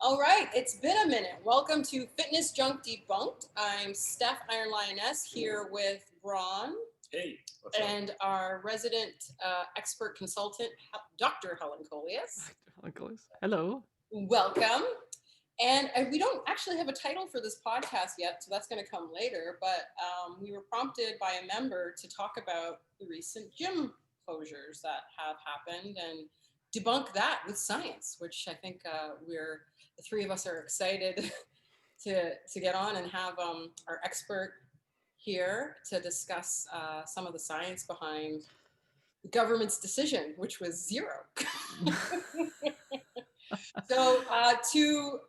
All right, it's been a minute. Welcome to Fitness Junk Debunked. I'm Steph Iron Lioness here with Braun Hey, what's up? and our resident expert consultant, Dr. Helen Coleus. Nicholas. Hello. Welcome. And we don't actually have a title for this podcast yet, so that's going to come later. But we were prompted by a member to talk about the recent gym closures that have happened and debunk that with science, which I think the three of us are excited to get on and have our expert here to discuss some of the science behind the government's decision, which was zero. So to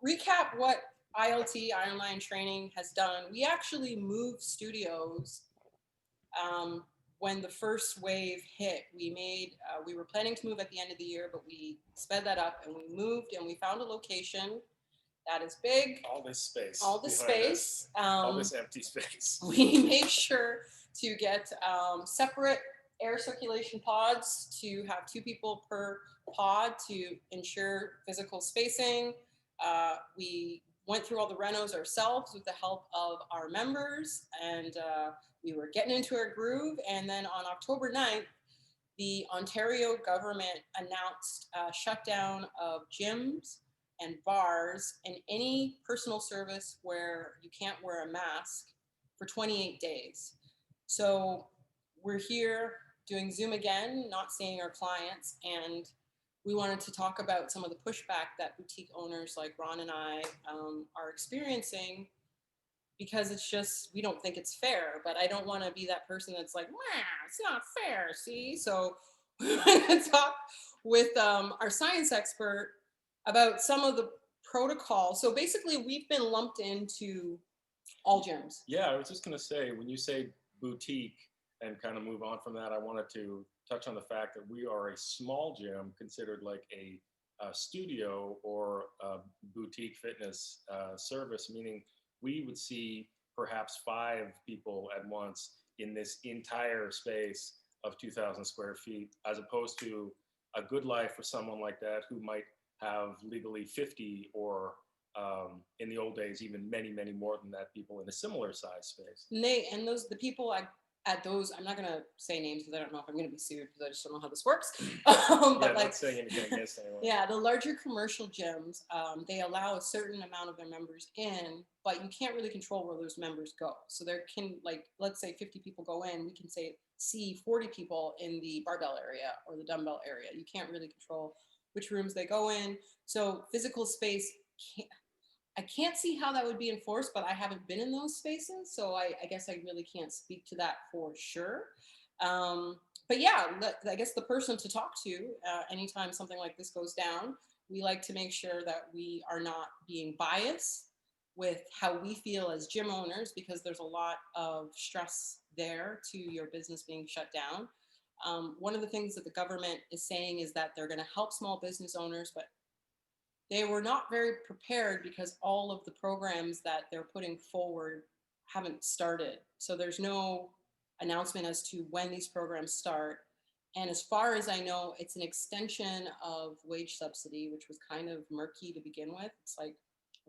recap what ILT, Iron Lion Training, has done, we actually moved studios um, when the first wave hit. We were planning to move at the end of the year, but we sped that up and we moved and we found a location that is big, All this space all the behind us, space. all this empty space. We made sure to get separate air circulation pods to have two people per pod to ensure physical spacing. We went through all the renos ourselves with the help of our members, and we were getting into our groove. And then on October 9th, the Ontario government announced a shutdown of gyms and bars and any personal service where you can't wear a mask for 28 days. So we're here doing Zoom again, not seeing our clients, and we wanted to talk about some of the pushback that boutique owners like Ron and I are experiencing because it's just we don't think it's fair. But I don't want to be that person that's like, wow, it's not fair. See, so we want to talk with our science expert about some of the protocols. So basically, we've been lumped into all gyms. Yeah, I was just going to say, when you say boutique and kind of move on from that, I wanted to touch on the fact that we are a small gym considered like a studio or a boutique fitness service, meaning we would see perhaps 5 people at once in this entire space of 2,000 square feet, as opposed to a good life for someone like that who might have legally 50 or in the old days, even many, many more than that, people in a similar size space. And those the people at those. I'm not gonna say names because I don't know if I'm gonna be sued because I just don't know how this works. Yeah, But not saying anything against anyone. yeah, the larger commercial gyms, they allow a certain amount of their members in, but you can't really control where those members go. So there can, like, let's say 50 people go in, we can say see 40 people in the barbell area or the dumbbell area. You can't really control which rooms they go in. So physical space can't, I can't see how that would be enforced, but I haven't been in those spaces, so I guess I really can't speak to that for sure. Um, but yeah, I guess the person to talk to anytime something like this goes down, we like to make sure that we are not being biased with how we feel as gym owners because there's a lot of stress there to your business being shut down. One of the things that the government is saying is that they're going to help small business owners, but they were not very prepared because all of the programs that they're putting forward haven't started. So there's no announcement as to when these programs start. And as far as I know, it's an extension of wage subsidy, which was kind of murky to begin with. It's like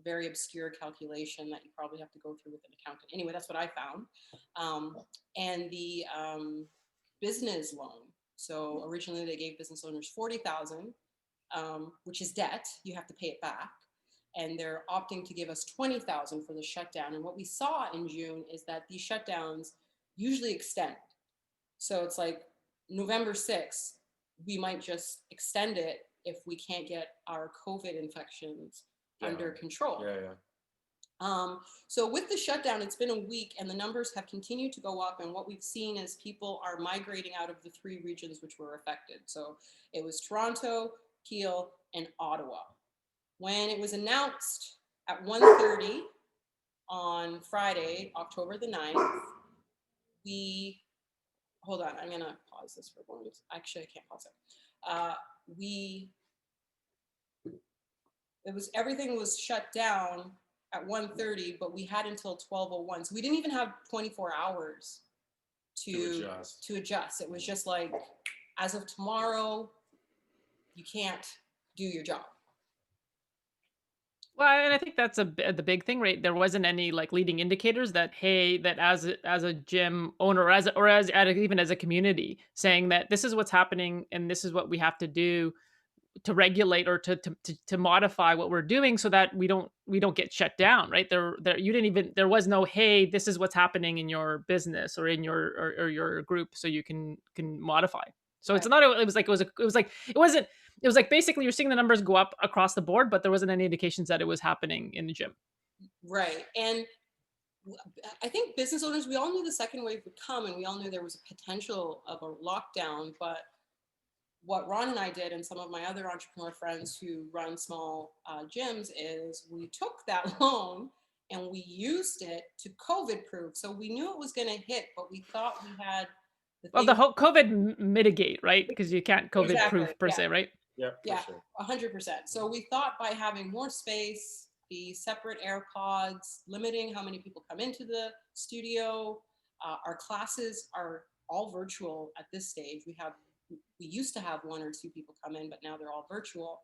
a very obscure calculation that you probably have to go through with an accountant. Anyway, that's what I found. And the business loan. So originally they gave business owners 40,000, which is debt. You have to pay it back. And they're opting to give us 20,000 for the shutdown. And what we saw in June is that these shutdowns usually extend. So it's like November 6th, we might just extend it if we can't get our COVID infections under control. Yeah, yeah. So with the shutdown, it's been a week and the numbers have continued to go up. And what we've seen is people are migrating out of the three regions which were affected. So it was Toronto, Kiel, and Ottawa. When it was announced at 1:30 on Friday, October the 9th, we, hold on, I'm going to pause this for one. Actually, I can't pause it. Uh, we, it was, everything was shut down at 1:30, but we had until 12:01. So we didn't even have 24 hours to adjust. It was just like, as of tomorrow, you can't do your job. Well, and I think that's the big thing, right? There wasn't any like leading indicators that hey, that as a gym owner, or as even as a community, saying that this is what's happening and this is what we have to do to regulate or to modify what we're doing so that we don't get shut down, right? There you didn't even there was no hey, this is what's happening in your business or in your or your group so you can modify. So it's Right. not it was like it wasn't it was like basically you're seeing the numbers go up across the board, but there wasn't any indications that it was happening in the gym. Right. And I think business owners, we all knew the second wave would come and we all knew there was a potential of a lockdown. But what Ron and I did, and some of my other entrepreneur friends who run small gyms, is we took that loan and we used it to COVID proof. So we knew it was going to hit, but we thought we had the Well, the things. whole COVID mitigate, right? Because you can't COVID Exactly. proof per Yeah. se, right? Yep, for Yeah, sure. 100%. So we thought by having more space, the separate air pods, limiting how many people come into the studio, our classes are all virtual at this stage. We used to have one or two people come in, but now they're all virtual.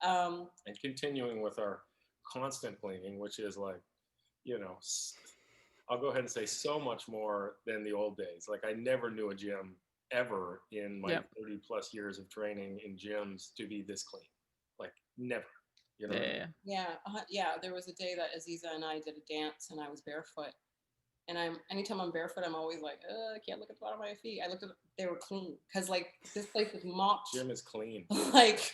Um, And continuing with our constant cleaning, which is like, you know, I'll go ahead and say so much more than the old days. Like I never knew a gym ever in my Yeah. 30 plus years of training in gyms to be this clean. Like never. You know Yeah. what I Yeah. mean? Yeah. yeah, yeah. There was a day that Aziza and I did a dance, and I was barefoot. And anytime I'm barefoot, I'm always like, I can't look at the bottom of my feet. I looked at they were clean because like this place was mopped. Gym is clean. Like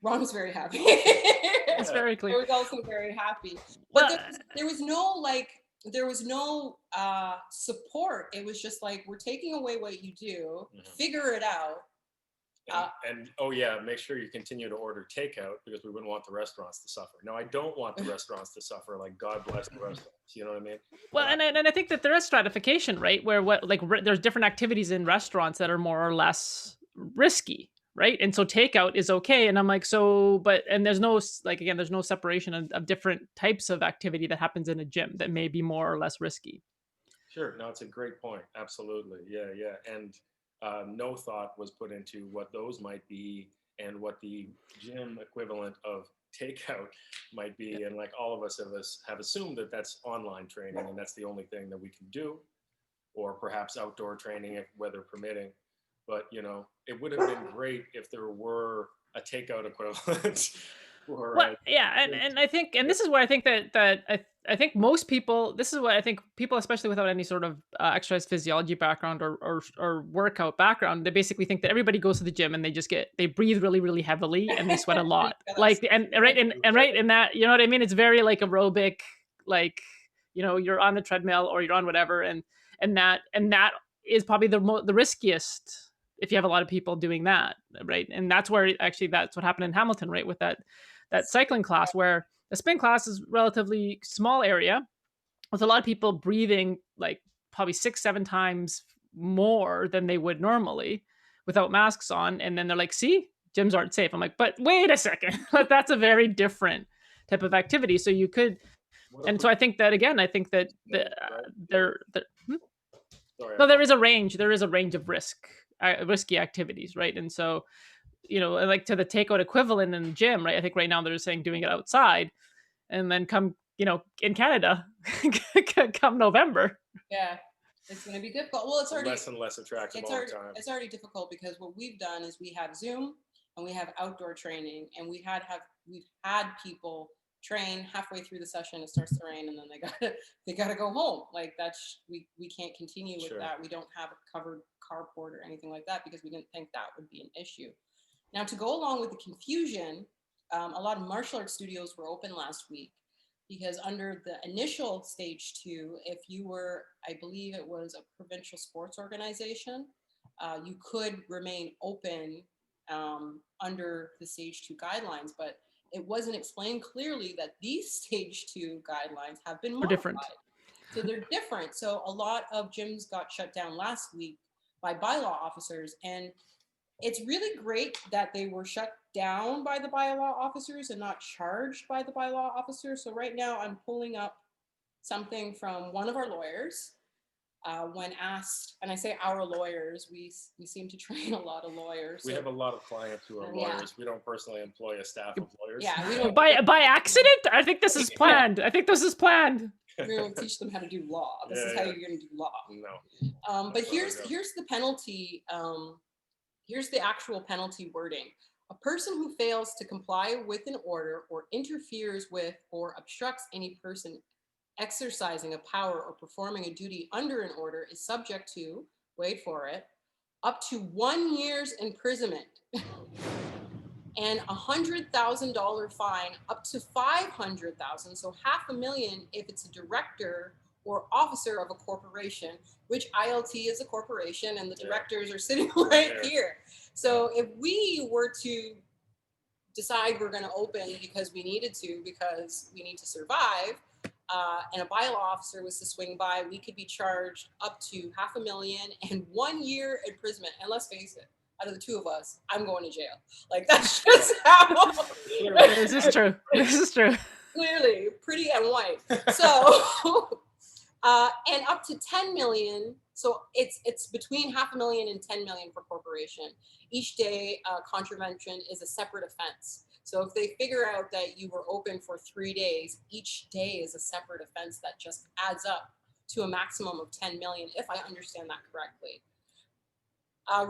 Ron was very happy. It's Yeah. very I clean. was also very happy. But Well, there was no like there was no support. It was just like we're taking away what you do, Mhm. figure it out. Uh, And oh yeah, make sure you continue to order takeout because we wouldn't want the restaurants to suffer. No, I don't want the restaurants to suffer. Like God bless the restaurants. You know what I mean? well, But I, and I think that there is stratification, right? Where what like there's different activities in restaurants that are more or less risky, right? And so takeout is okay. And I'm like, so, but and there's no like again, there's no separation of different types of activity that happens in a gym that may be more or less risky. sure, no, it's a great point. Absolutely, yeah, yeah. And no thought was put into what those might be and what the gym equivalent of takeout might Yeah. be. And like all of us have assumed that that's online training and that's the only thing that we can do, or perhaps outdoor training if weather permitting. But you know, it would have been great if there were a takeout equivalent for Well, yeah, and I think, and this is where I think I think most people. This is what I think people, especially without any sort of exercise physiology background or workout background, they basically think that everybody goes to the gym and they breathe really really heavily and they sweat a Pretty lot. jealous. Like and right and right in that you know what I mean. It's very like aerobic, like you're on the treadmill or you're on whatever, and that is probably the riskiest if you have a lot of people doing that, right? And that's where actually that's what happened in Hamilton, right? With that cycling class where the spin class is relatively small area with a lot of people breathing like probably 6 7 times more than they would normally without masks on, and then they're like, see, gyms aren't safe. I'm like, but wait a second. That's a very different type of activity. So you could, what if and we so I think that again, I think that right? there Sorry, I no, apologize. there is a range of risky activities, right? And so like to the takeout equivalent in the gym, right? I think right now they're saying doing it outside, and then come, in Canada, come November. Yeah, it's going to be difficult. Well, Less and less attractive all the time. it's already difficult because what we've done is we have Zoom and we have outdoor training, and we've had people train halfway through the session. It starts to rain, and then they gotta go home. Like we can't continue with Sure. that. We don't have a covered carport or anything like that because we didn't think that would be an issue. Now, to go along with the confusion, a lot of martial arts studios were open last week because under the initial stage two, if you were, I believe it was a provincial sports organization, you could remain open under the stage two guidelines, but it wasn't explained clearly that these stage two guidelines have been Or different. modified. So they're different. So a lot of gyms got shut down last week by bylaw officers. And it's really great that they were shut down by the bylaw officers and not charged by the bylaw officers. So right now I'm pulling up something from one of our lawyers. when asked, and I say our lawyers, we seem to train a lot of lawyers. We so- have a lot of clients who are Yeah. lawyers. We don't personally employ a staff of lawyers. Yeah, we don't By accident? I think this is planned. I think this is planned. we don't teach them how to do law. This is how you're going to do law. No. But That's not here's the penalty. Here's the actual penalty wording. A person who fails to comply with an order or interferes with or obstructs any person exercising a power or performing a duty under an order is subject to, wait for it, up to 1 year's imprisonment and $100,000 fine up to 500,000, so $500,000 if it's a director or officer of a corporation, which ILT is a corporation and the directors are sitting right here. So if we were to decide we're going to open because we needed to, because we need to survive, and a bylaw officer was to swing by, we could be charged up to $500,000 and 1 year imprisonment. And let's face it, out of the two of us, I'm going to jail. Like, that's just how. This is true. This is true. Clearly, pretty and white. So, and up to 10 million. So it's between $500,000 and 10 million for corporation. Each day contravention is a separate offense. So if they figure out that you were open for 3 days, each day is a separate offense that just adds up to a maximum of 10 million, if I understand that correctly.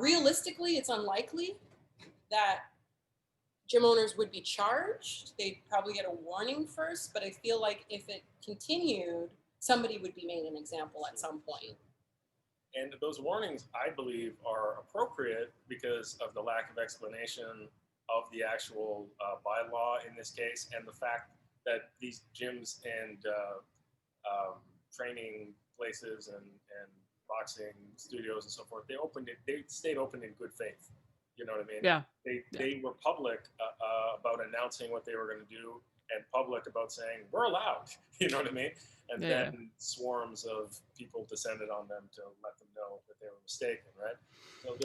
Realistically, it's unlikely that gym owners would be charged. They'd probably get a warning first, but I feel like if it continued, somebody would be made an example at some point. And those warnings, I believe, are appropriate because of the lack of explanation of the actual bylaw in this case, and the fact that these gyms and training places and boxing studios and so forth, they stayed open in good faith. You know what I mean? Yeah. They were public about announcing what they were going to do, and public about saying we're allowed. You know what I mean? And then swarms of people descended on them to let them know that they were mistaken, right? So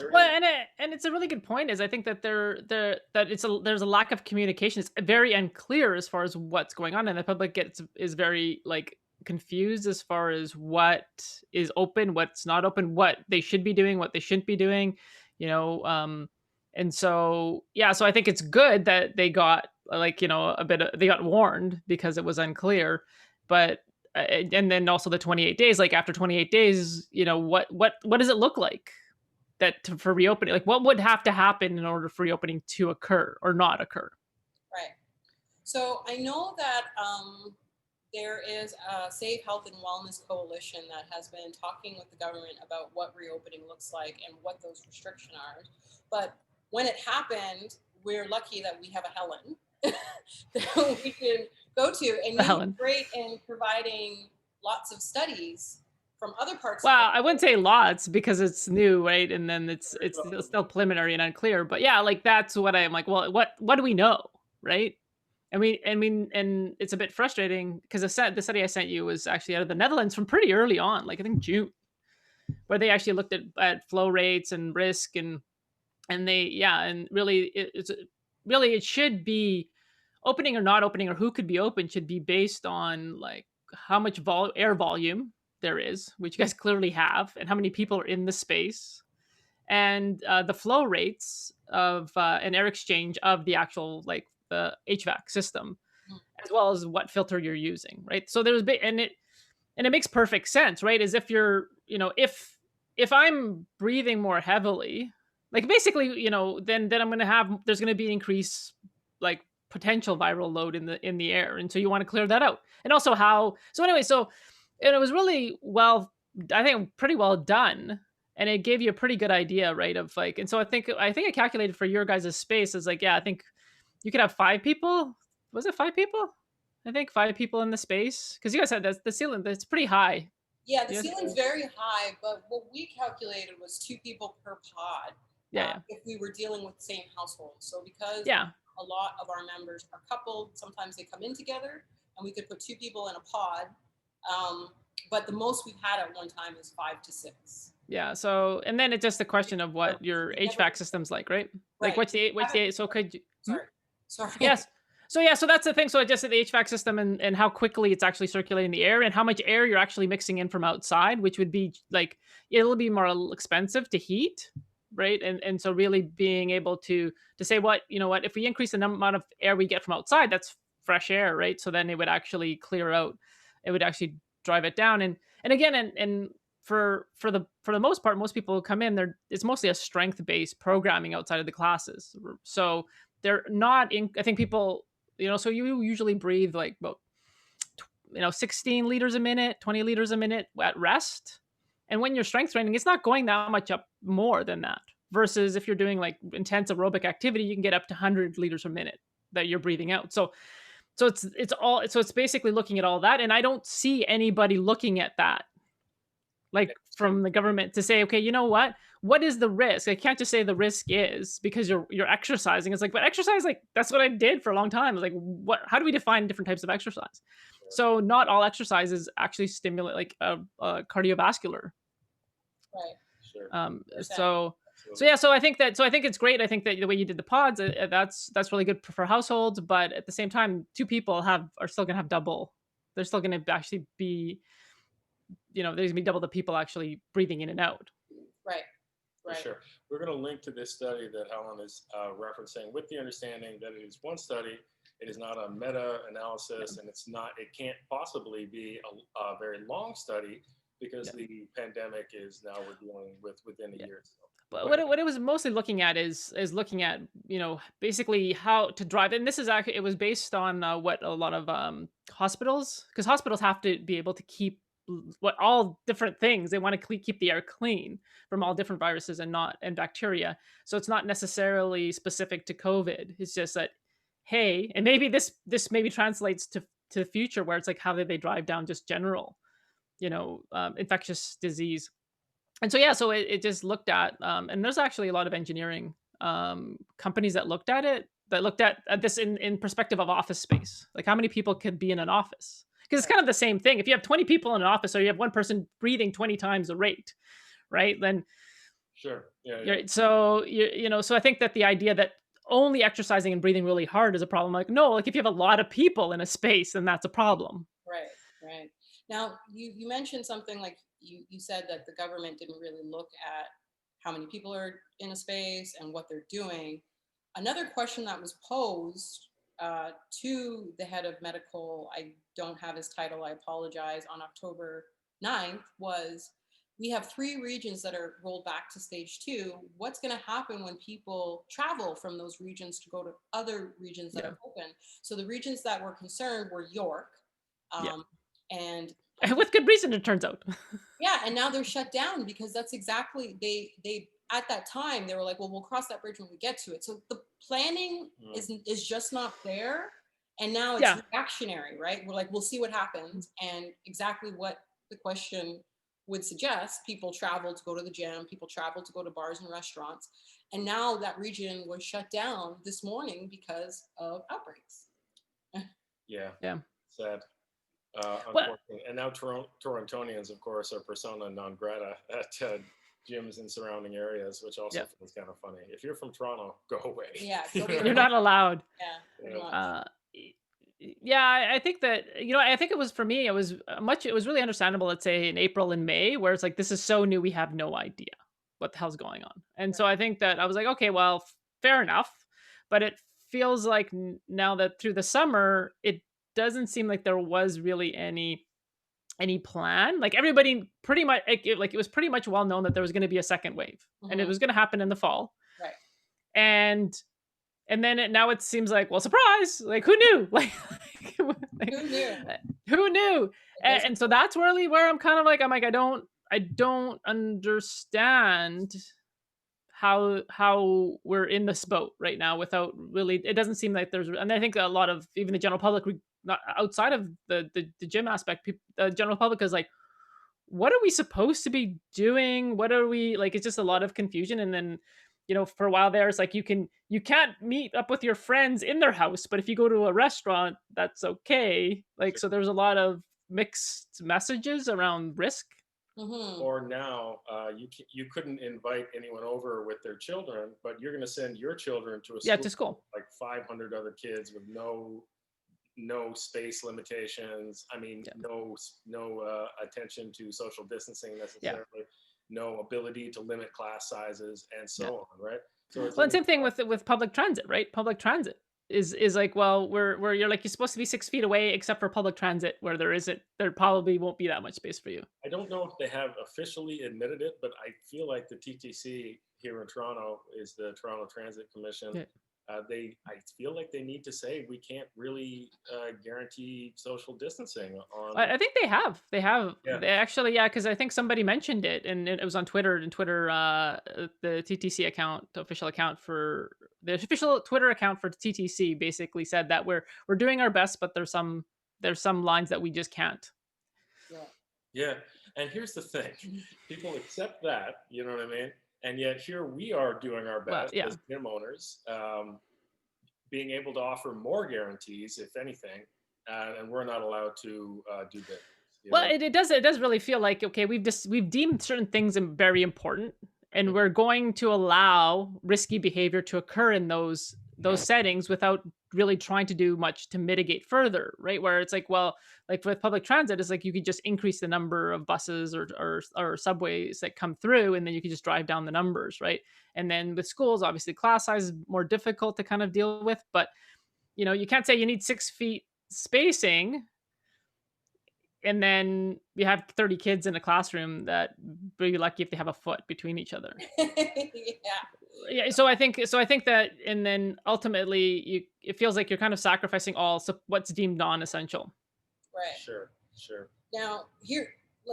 and it's a really good point. Is I think that there's a lack of communication. It's very unclear as far as what's going on, and the public is very like confused as far as what is open, what's not open, what they should be doing, what they shouldn't be doing. You know, and so so I think it's good that they got they got warned because it was unclear, but. And then also the 28 days, like after 28 days, you know, what does it look like for reopening? Like what would have to happen in order for reopening to occur or not occur? Right. So I know that there is a Safe Health and Wellness Coalition that has been talking with the government about what reopening looks like and what those restrictions are. But when it happened, we're lucky that we have a Helen that we can go to, and you're great in providing lots of studies from other parts. Well, I wouldn't say lots because it's new, right? And then it's still preliminary and unclear. But yeah, like that's what I'm like. Well, what do we know, right? I mean, and it's a bit frustrating because the study I sent you was actually out of the Netherlands from pretty early on, like I think June, where they actually looked at flow rates and risk and they and really it should be opening or not opening or who could be open should be based on like how much air volume there is, which you guys clearly have, and how many people are in the space, and the flow rates of an air exchange of the actual like the HVAC system, as well as what filter you're using, right? So there's and it makes perfect sense, right? As if you're, you know, if I'm breathing more heavily, like basically, you know, then there's gonna be increased like potential viral load in the air, and so you want to clear that out. And also and it was really well, I think pretty well done, and it gave you a pretty good idea, right, of like. And so I think I calculated for your guys' space is like, I think you could have 5 people. Was it 5 people? I think 5 people in the space, because you guys said the ceiling that's pretty high. Yeah, the ceiling's very high, but what we calculated was 2 people per pod. If we were dealing with the same household. So because a lot of our members are coupled, sometimes they come in together, and we could put 2 people in a pod. But the most we've had at one time is 5 to 6. Yeah. So, and then it's just a question of what your HVAC system's like, right? Like what's the so could you? Sorry. Yes. So yeah, so that's the thing. So I just said the HVAC system and how quickly it's actually circulating the air and how much air you're actually mixing in from outside, which would be like it'll be more expensive to heat, right? And so really being able to say what you know what if we increase the amount of air we get from outside, that's fresh air, right? So then it would actually clear out, it would actually drive it down. And again, and for the most part, most people who come in, they're it's mostly a strength based programming outside of the classes. So they're not in. I think people so you usually breathe like about 16 liters a minute, 20 liters a minute at rest. And when you're strength training, it's not going that much up more than that. Versus if you're doing like intense aerobic activity, you can get up to 100 liters a minute that you're breathing out. So it's basically looking at all that, and I don't see anybody looking at that like from the government to say, okay, you know what is the risk? I can't just say the risk is because you're exercising. It's like, but exercise, like that's what I did for a long time. It's like, what? How do we define different types of exercise? Sure. So not all exercises actually stimulate like cardiovascular. Right. Sure. Exactly. So yeah, so I think it's great. I think that the way you did the pods, that's really good for households. But at the same time, two people are still gonna have double. They're still gonna actually be there's gonna be double the people actually breathing in and out. Right. For Right. sure. We're going to link to this study that Helen is referencing with the understanding that it is one study. It is not a meta-analysis, and it can't possibly be a very long study because the pandemic is now we're dealing with within a year. So. But what it was mostly looking at is looking at basically how to drive, and this is actually it was based on what a lot of hospitals, because hospitals have to be able to keep what all different things they want to keep the air clean from all different viruses and bacteria. So it's not necessarily specific to COVID. It's just that hey, and maybe this maybe translates to the future where it's like how did they drive down just general infectious disease. And so yeah, so it just looked at and there's actually a lot of engineering companies that looked at it, that looked at this in perspective of office space, like how many people could be in an office, because it's Right. kind of the same thing. If you have 20 people in an office or you have one person breathing 20 times the rate, right, then Sure. Yeah. so I think that the idea that only exercising and breathing really hard is a problem, like no, like if you have a lot of people in a space, then that's a problem. Right. Right. Now, you mentioned something like you said that the government didn't really look at how many people are in a space and what they're doing. Another question that was posed to the head of medical, I don't have his title, I apologize, on October 9th was, we have 3 regions that are rolled back to stage 2. What's going to happen when people travel from those regions to go to other regions that Yeah. are open? So the regions that were concerned were York, Yeah. and With good reason, it turns out. yeah, and now they're shut down because that's exactly they at that time they were like, well, we'll cross that bridge when we get to it. So the planning is just not there, and now it's Yeah. reactionary, right? We're like, we'll see what happens, and exactly what the question would suggest: people travel to go to the gym, people travel to go to bars and restaurants, and now that region was shut down this morning because of outbreaks. Yeah. Yeah. Sad. What Unfortunately. And now Torontonians, of course, are persona non grata at gyms in surrounding areas, which also Yeah. feels kind of funny. If you're from Toronto, go away. Yeah, You go to know? your you're not allowed. Yeah, pretty Yeah. much. Yeah, I think that I think it was for me. It was really understandable. Let's say in April and May, where it's like this is so new, we have no idea what the hell's going on, and so Right. I think that I was like, okay, well, fair enough. But it feels like now that through the summer, it doesn't seem like there was really any plan. Like everybody pretty much like it was pretty much well known that there was going to be a second wave, and it Mhm. was going to happen in the fall, Right. and then now it seems like, well, surprise! Like who knew? Like, Who knew? who knew? It And, doesn't. so that's really where I'm like I don't understand how we're in this boat right now without really. It doesn't seem like there's, and I think a lot of even the general public, not outside of the gym aspect, the general public is like, what are we supposed to be doing? What are we like? It's just a lot of confusion. And then, for a while there, it's like you can't meet up with your friends in their house, but if you go to a restaurant, that's okay. Like, Sure. so there's a lot of mixed messages around risk. Mhm. Or now you couldn't invite anyone over with their children, but you're going to send your children to a Yeah, school to school. like 500 other kids with no no space limitations. I mean, Yeah. no attention to social distancing Yeah. necessarily, no ability to limit class sizes, and Yeah. so on, right? So it's Well, an and same thing with public transit, right? Public transit is like, well, where you're like, you're supposed to be 6 feet away, except for public transit, where there probably won't be that much space for you. I don't know if they have officially admitted it, but I feel like the TTC here in Toronto is the Toronto Transit Commission. Yeah. I feel like they need to say we can't really guarantee social distancing on. I think they have. They have. Yeah, They actually, yeah, because I think somebody mentioned it, and it was on Twitter. And Twitter, the TTC account, the official account for the official Twitter account for TTC, basically said that we're doing our best, but there's some lines that we just can't. Yeah. yeah. And here's the thing: people accept that, you know what I mean? And yet here we are doing our Well, best yeah. as gym owners, being able to offer more guarantees, if anything, and we're not allowed to do business. You Well, know? it does really feel like, okay, we've deemed certain things very important, and we're going to allow risky behavior to occur in those settings without really trying to do much to mitigate further, right? Where it's like, well, like with public transit, it's like you could just increase the number of buses or subways that come through, and then you could just drive down the numbers, right? And then with schools, obviously, class size is more difficult to kind of deal with, but you can't say you need 6 feet spacing and then you have 30 kids in a classroom that be lucky if they have a foot between each other. Yeah. Yeah, so I think that, and then ultimately it feels like you're kind of sacrificing what's deemed non-essential. Right. Sure, sure. Now,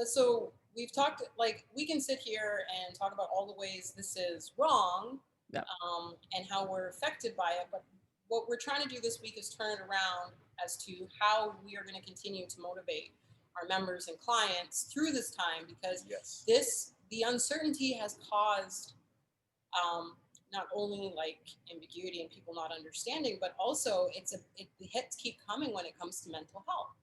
so we've talked, like, we can sit here and talk about all the ways this is wrong, Yeah. and how we're affected by it. But what we're trying to do this week is turn it around as to how we are going to continue to motivate our members and clients through this time, because Yes. the uncertainty has caused, not only like ambiguity and people not understanding, but also the hits keep coming when it comes to mental health.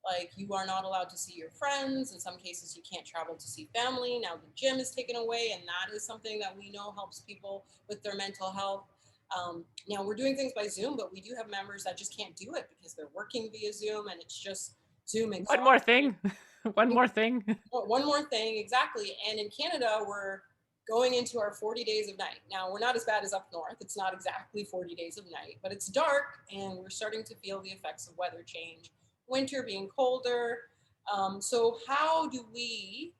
Like, you are not allowed to see your friends. In some cases, you can't travel to see family. Now the gym is taken away, and that is something that we know helps people with their mental health. Now we're doing things by Zoom, but we do have members that just can't do it because they're working via Zoom, and it's just Zoom and One more thing. One more thing. one more thing, exactly. And in Canada, we're going into our 40 days of night. Now, we're not as bad as up north. It's not exactly 40 days of night, but it's dark, and we're starting to feel the effects of weather change, winter being colder. So how do we,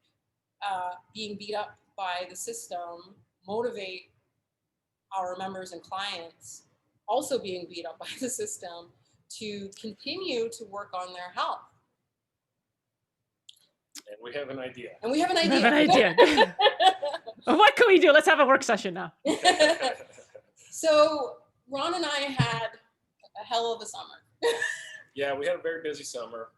being beat up by the system, motivate our members and clients, also being beat up by the system, to continue to work on their health? And we have an idea. And we have an I idea. have an idea. What can we do? Let's have a work session now. So Ron and I had a hell of a summer. Yeah, we had a very busy summer.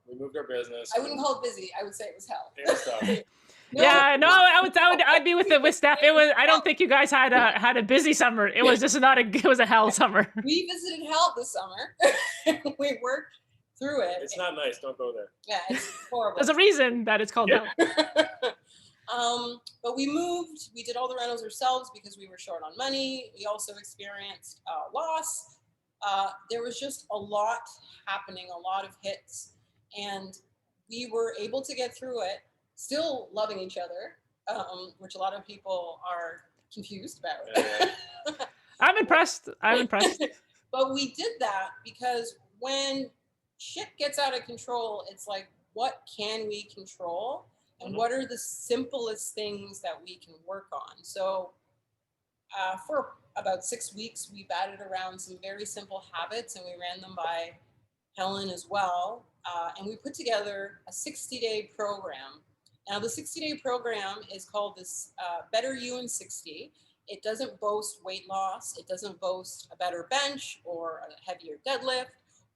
We moved our business. I wouldn't call it busy. I would say it was hell. It was tough. No, Yeah, no, I'd be with Steph. It was. I don't think you guys had a busy summer. It was just it was a hell summer. we visited hell this summer. We worked through it. It's not nice. Don't go there. Yeah, it's horrible. There's a reason that it's called hell. But we moved. We did all the rentals ourselves because we were short on money. We also experienced loss. There was just a lot happening, a lot of hits, and we were able to get through it, still loving each other, which a lot of people are confused about. Yeah. I'm impressed. But we did that because when shit gets out of control, it's like, what can we control? And what are the simplest things that we can work on? So for about 6 weeks, we batted around some very simple habits, and we ran them by Helen as well. And we put together a 60-day program. Now, the 60-day program is called this Better You in 60. It doesn't boast weight loss. It doesn't boast a better bench or a heavier deadlift.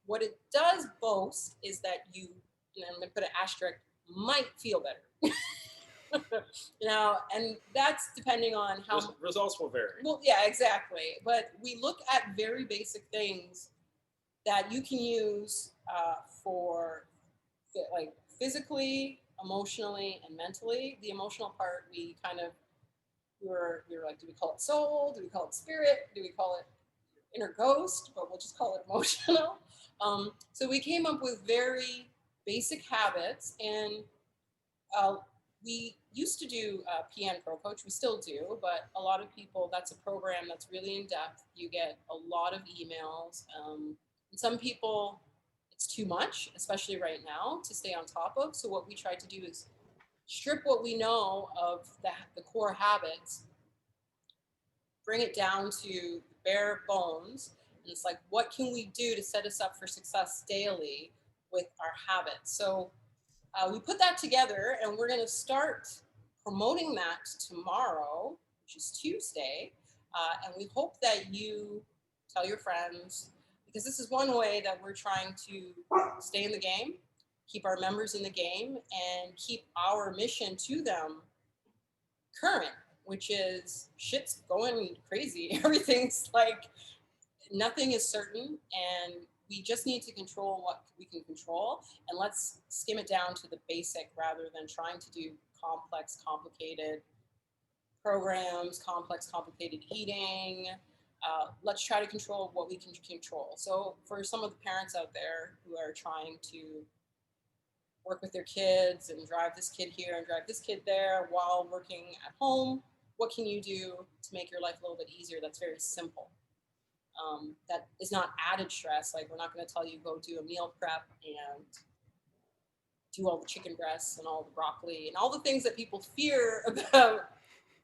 What it does boast is that I'm going to put an asterisk, might feel better. And that's depending on how results will vary. Well, yeah, exactly. But we look at very basic things that you can use for like physically, emotionally, and mentally. The emotional part, we were like, do we call it soul? Do we call it spirit? Do we call it inner ghost, but we'll just call it emotional. So we came up with very basic habits, and uh, we used to do PN Pro Coach. We still do, but a lot of people, that's a program that's really in depth. You get a lot of emails. And some people, it's too much, especially right now, to stay on top of. So what we try to do is strip what we know of the core habits, bring it down to bare bones. And it's like, what can we do to set us up for success daily with our habits? So we put that together, and we're going to start promoting that tomorrow, which is Tuesday. And we hope that you tell your friends, because this is one way that we're trying to stay in the game, keep our members in the game, and keep our mission to them current, which is shit's going crazy. Everything's like, nothing is certain, and we just need to control what we can control, and let's skim it down to the basic rather than trying to do complex, complicated programs, complex, complicated eating. Let's try to control what we can control. So for some of the parents out there who are trying to work with their kids and drive this kid here and drive this kid there while working at home, what can you do to make your life a little bit easier that's very simple? That is not added stress. Like, we're not going to tell you go do a meal prep and do all the chicken breasts and all the broccoli and all the things that people fear about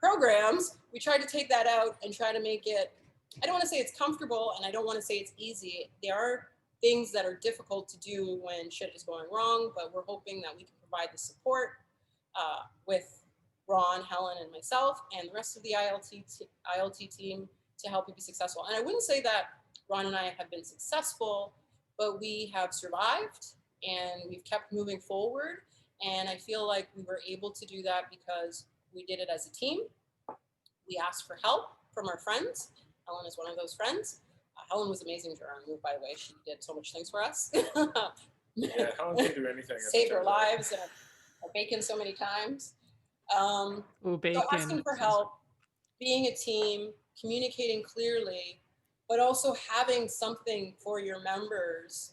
programs. We try to take that out and try to make it, I don't want to say it's comfortable, and I don't want to say it's easy. There are things that are difficult to do when shit is going wrong, but we're hoping that we can provide the support with Ron, Helen, and myself, and the rest of the ILT team to help you be successful. And I wouldn't say that Ron and I have been successful, but we have survived and we've kept moving forward. And I feel like we were able to do that because we did it as a team. We asked for help from our friends. Helen is one of those friends. Helen was amazing during our move, by the way. She did so much things for us. Yeah, Helen can do anything. Saved our lives and our bacon so many times. Ooh, So bacon. asking for help, being a team, communicating clearly, but also having something for your members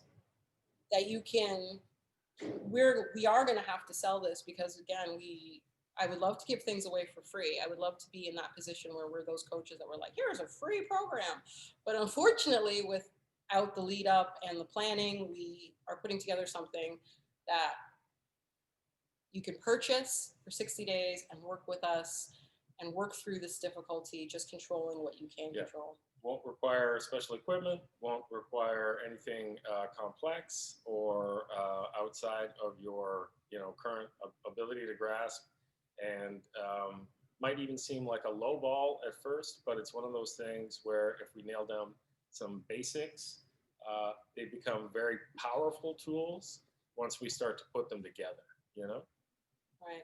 that you can, we are going to have to sell this, because again, I would love to give things away for free. I would love to be in that position where we're those coaches that were like, here's a free program. But unfortunately, without the lead up and the planning, we are putting together something that you can purchase for 60 days and work with us and work through this difficulty, just controlling what you can control. Won't require special equipment, won't require anything complex or outside of your current ability to grasp, and might even seem like a low ball at first, but it's one of those things where if we nail down some basics, they become very powerful tools once we start to put them together, Right.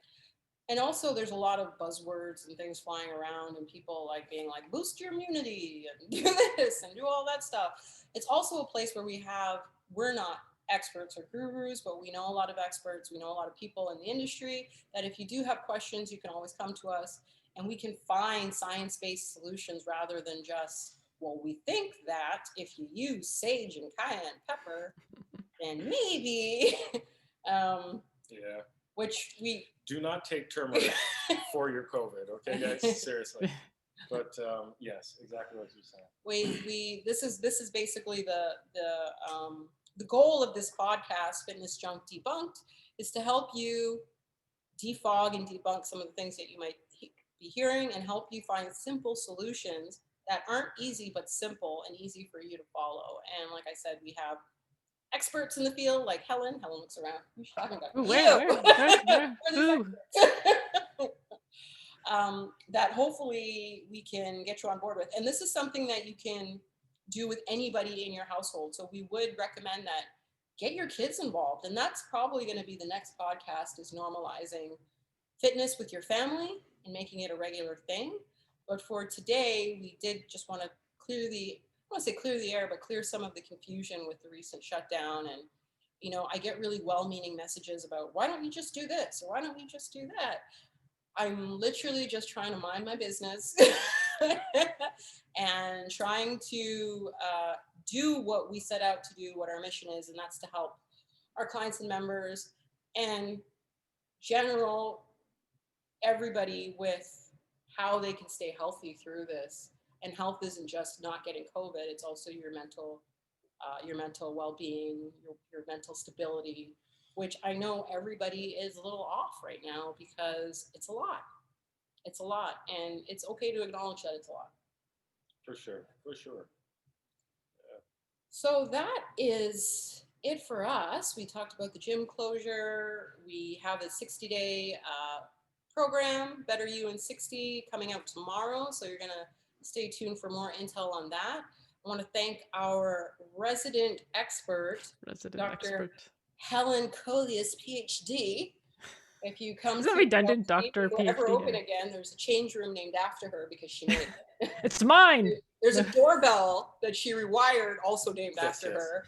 And also there's a lot of buzzwords and things flying around, and people like being like, boost your immunity and do this and do all that stuff. It's also a place where we're not experts or gurus, but we know a lot of experts. We know a lot of people in the industry that if you do have questions, you can always come to us, and we can find science-based solutions rather than just, well, we think that if you use sage and cayenne pepper, then maybe, Yeah. which we do not take turmeric for your COVID, okay, guys? Seriously. But yes, exactly what you're saying. This is basically the goal of this podcast, Fitness Junk Debunked, is to help you defog and debunk some of the things that you might be hearing, and help you find simple solutions that aren't easy but simple and easy for you to follow. And like I said, we have experts in the field like Helen. Helen looks around. Who's she talking about? Ooh, where? Ooh. That hopefully we can get you on board with. And this is something that you can do with anybody in your household. So we would recommend that get your kids involved. And that's probably going to be the next podcast, is normalizing fitness with your family and making it a regular thing. But for today, we did just want to clear the air, but clear some of the confusion with the recent shutdown. And, I get really well-meaning messages about, why don't you just do this? Or why don't you just do that? I'm literally just trying to mind my business. and trying to do what we set out to do, what our mission is, and that's to help our clients and members and general everybody with how they can stay healthy through this. And health isn't just not getting COVID; it's also your mental well-being, your mental stability, which I know everybody is a little off right now because it's a lot. It's a lot, and it's okay to acknowledge that it's a lot. For sure, for sure. So that is it for us. We talked about the gym closure. We have a 60-day program, Better You in 60, coming out tomorrow. So you're going to stay tuned for more intel on that. I want to thank our resident expert, Dr. Helen Colias, PhD. If you come Is that redundant, Dr. If ever PhD? open again, there's a change room named after her because she made it. It's mine. There's a doorbell that she rewired, also named after her.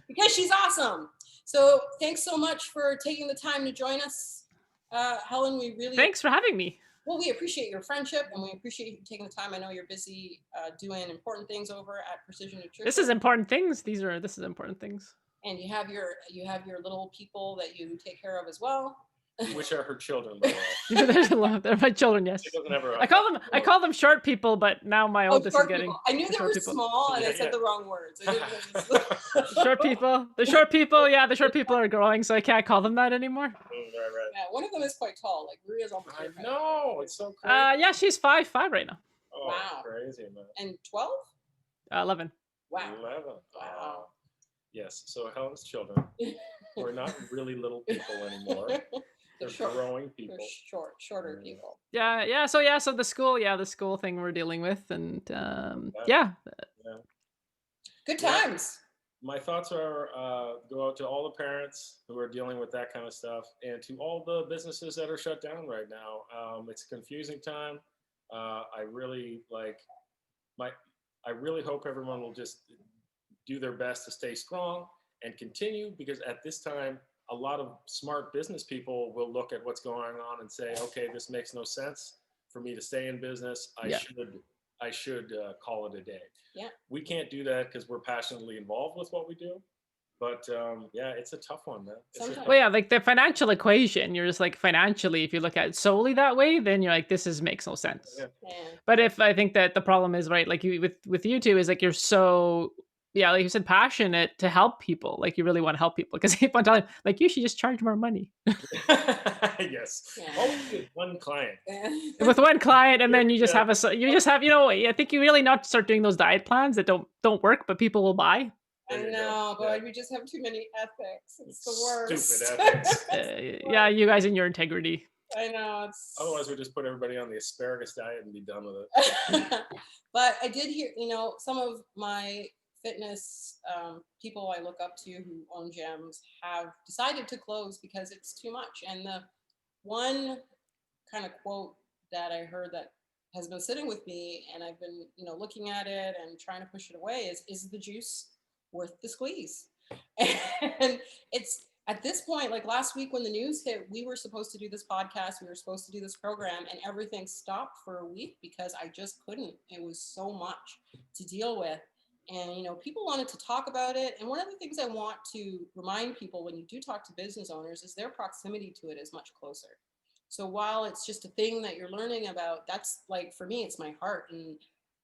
Because she's awesome. So thanks so much for taking the time to join us, Helen. Thanks for having me. Well, we appreciate your friendship and we appreciate you taking the time. I know you're busy doing important things over at Precision Nutrition. This is important things. This is important things. And you have your little people that you take care of as well. Which are her children, by the way. They're my children, yes. I call them short people, but now my oldest is getting. I knew they were small, and I said the wrong words. Short people. The short people, yeah, the short people are growing, so I can't call them that anymore. Right. Yeah, one of them is quite tall. Like Maria's almost. I know, it's so crazy. Yeah, she's 5'5" right now. Oh, wow, crazy, man. And 12? 11. Wow. 11. Wow. Yes. So Helen's children. We're not really little people anymore. They're growing people. They're shorter people. Yeah. So the school thing we're dealing with, and yeah. Good times. My thoughts are go out to all the parents who are dealing with that kind of stuff, and to all the businesses that are shut down right now. It's a confusing time. I really hope everyone will just do their best to stay strong and continue, because at this time, a lot of smart business people will look at what's going on and say, okay, this makes no sense for me to stay in business. I should call it a day. Yeah. We can't do that because we're passionately involved with what we do. But it's a tough one, man. Well, yeah, like the financial equation, you're just like financially, if you look at it solely that way, then you're like, this makes no sense. Yeah. But if I think that the problem is, right, like with you two is like, you're so, yeah, like you said, passionate to help people. Like you really want to help people, because keep on telling, like, you should just charge more money. Yes. Yeah. Always with one client. With one client, and then you just have I think you really not start doing those diet plans that don't work, but people will buy. I know, but we just have too many ethics. It's the worst. Stupid ethics. Yeah, you guys and your integrity. I know. Otherwise, we just put everybody on the asparagus diet and be done with it. But I did hear, some of my fitness people I look up to who own gyms have decided to close because it's too much. And the one kind of quote that I heard that has been sitting with me, and I've been, looking at it and trying to push it away, is the juice worth the squeeze? And it's at this point, like last week when the news hit, we were supposed to do this podcast, we were supposed to do this program, and everything stopped for a week because I just couldn't. It was so much to deal with. And, people wanted to talk about it. And one of the things I want to remind people when you do talk to business owners is their proximity to it is much closer. So while it's just a thing that you're learning about, that's like, for me, it's my heart. And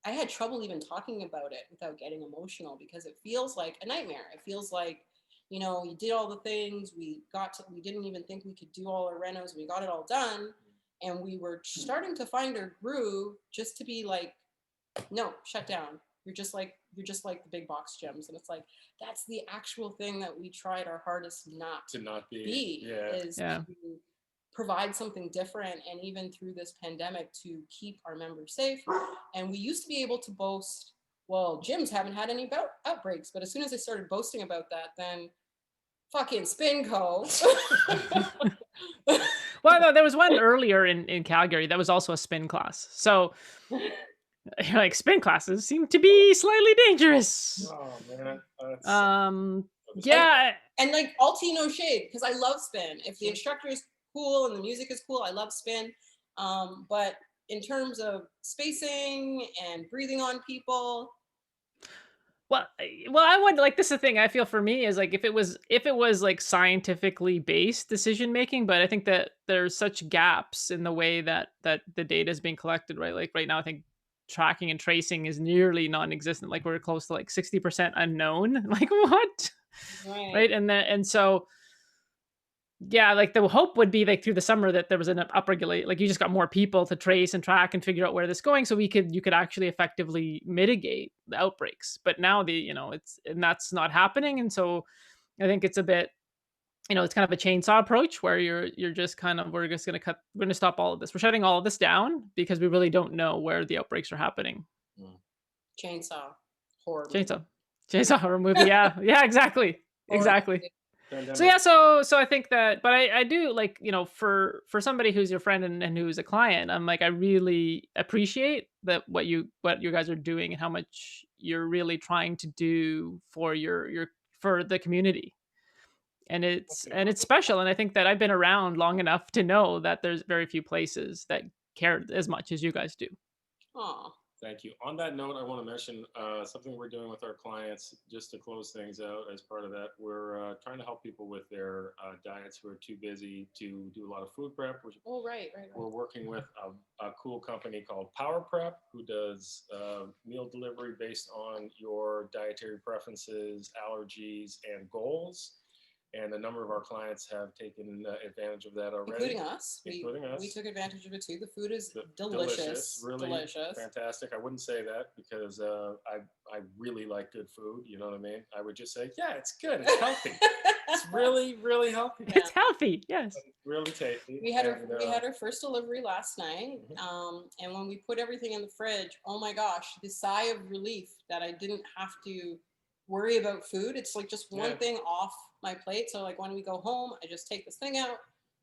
I had trouble even talking about it without getting emotional because it feels like a nightmare. It feels like, you did all the things, we didn't even think we could do all our renos. We got it all done. And we were starting to find our groove just to be like, no, shut down. You're just like the big box gyms. And it's like, that's the actual thing that we tried our hardest not to be. To provide something different. And even through this pandemic, to keep our members safe. And we used to be able to boast, well, gyms haven't had any outbreaks. But as soon as I started boasting about that, then fucking Spinco. Well, no, there was one earlier in Calgary that was also a spin class. So like, spin classes seem to be slightly dangerous. Oh man. Yeah. And like, all tea, no shade, because I love spin. If the instructor is cool and the music is cool, I love spin. But in terms of spacing and breathing on people? Well, I would like this is the thing I feel for me is like if it was like scientifically based decision making, but I think that there's such gaps in the way that the data is being collected, right? Like right now, I think tracking and tracing is nearly non-existent. Like we're close to like 60% unknown. Like what? Right. Right? And so yeah, like the hope would be like through the summer that there was an upregulate, like you just got more people to trace and track and figure out where this is going, so you could actually effectively mitigate the outbreaks. But now it's and that's not happening, and so I think it's a bit it's kind of a chainsaw approach where you're just kind of we're gonna stop all of this. We're shutting all of this down because we really don't know where the outbreaks are happening. Mm. Chainsaw. Horror movie. Chainsaw, chainsaw horror movie. Yeah, yeah, exactly, Horror exactly. movie. So Pandemic. yeah, so I think that, but I do like for somebody who's your friend and who's a client, I'm like I really appreciate that what you guys are doing and how much you're really trying to do for your for the community, and Thank it's you. and it's special, and I think that I've been around long enough to know that there's very few places that care as much as you guys do. Aw. Thank you. On that note, I want to mention something we're doing with our clients just to close things out. As part of that, we're trying to help people with their diets who are too busy to do a lot of food prep. Oh, right. We're working with a cool company called Power Prep, who does meal delivery based on your dietary preferences, allergies, and goals. And a number of our clients have taken advantage of that already. Including us. Including us. We took advantage of it too. The food is Delicious, delicious. really Delicious. fantastic. I wouldn't say that because I really like good food. You know what I mean? I would just say, yeah, it's good. It's healthy. It's really, really healthy. Yeah. It's healthy, yes. Really tasty. We had our first delivery last night, Mhm. and when we put everything in the fridge, oh my gosh, the sigh of relief that I didn't have to worry about food. It's like just one Yeah. thing off my plate. So like when we go home, I just take this thing out,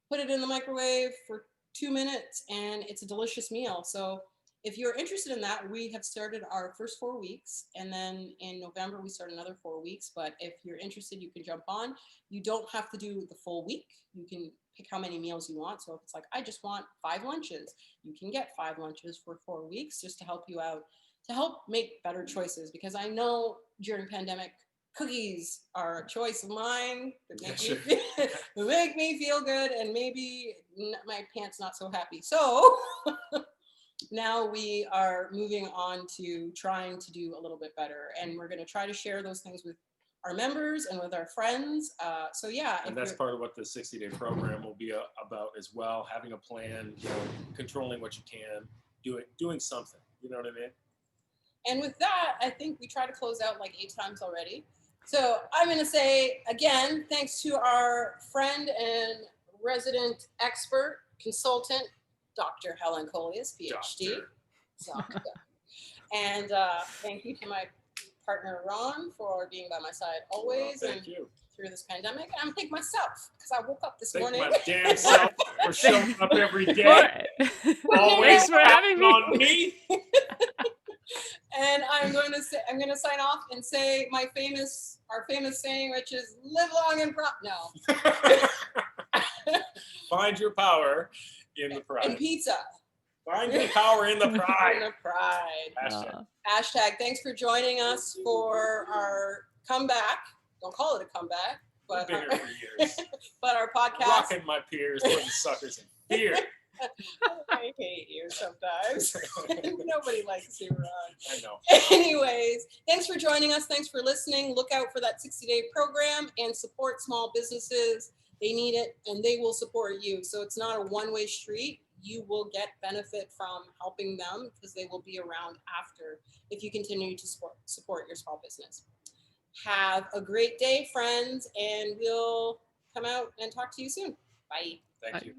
put it in the microwave for 2 minutes, and it's a delicious meal. So if you're interested in that, we have started our first 4 weeks, and then in November we start another 4 weeks. But if you're interested, you can jump on. You don't have to do the full week. You can pick how many meals you want. So if it's like, I just want 5 lunches, you can get 5 lunches for 4 weeks just to help you out, to help make better choices. Because I know during pandemic, cookies are a choice of mine that make, Sure. that make me feel good, and maybe my pants not so happy. So now we are moving on to trying to do a little bit better, and we're going to try to share those things with our members and with our friends. So yeah, And that's part of what the 60-day program will be about as well. Having a plan, controlling what you can, doing something. You know what I mean? And with that, I think we try to close out like 8 times already. So I'm going to say again, thanks to our friend and resident expert consultant, Dr. Helen Coleus, PhD. Doctor. And thank you to my partner Ron for being by my side always. Well, thank you. Through this pandemic. And I'm thank myself because I woke up this Thank morning. my damn self for showing up every day. Thanks for having me. On me. And I'm going to sign off and say our famous saying, which is live long and Find your power in the pride. And pizza. Find your power in the pride. In the pride. Hashtag. Thanks for joining us for our comeback. Don't call it a comeback, but Been here for years. but our podcast. Rocking my peers, putting suckers in fear. I hate you sometimes. Nobody likes you, Ron. I know. Anyways, thanks for joining us. Thanks for listening. Look out for that 60-day program and support small businesses. They need it and they will support you. So it's not a one-way street. You will get benefit from helping them because they will be around after if you continue to support your small business. Have a great day, friends, and we'll come out and talk to you soon. Bye. Thank you.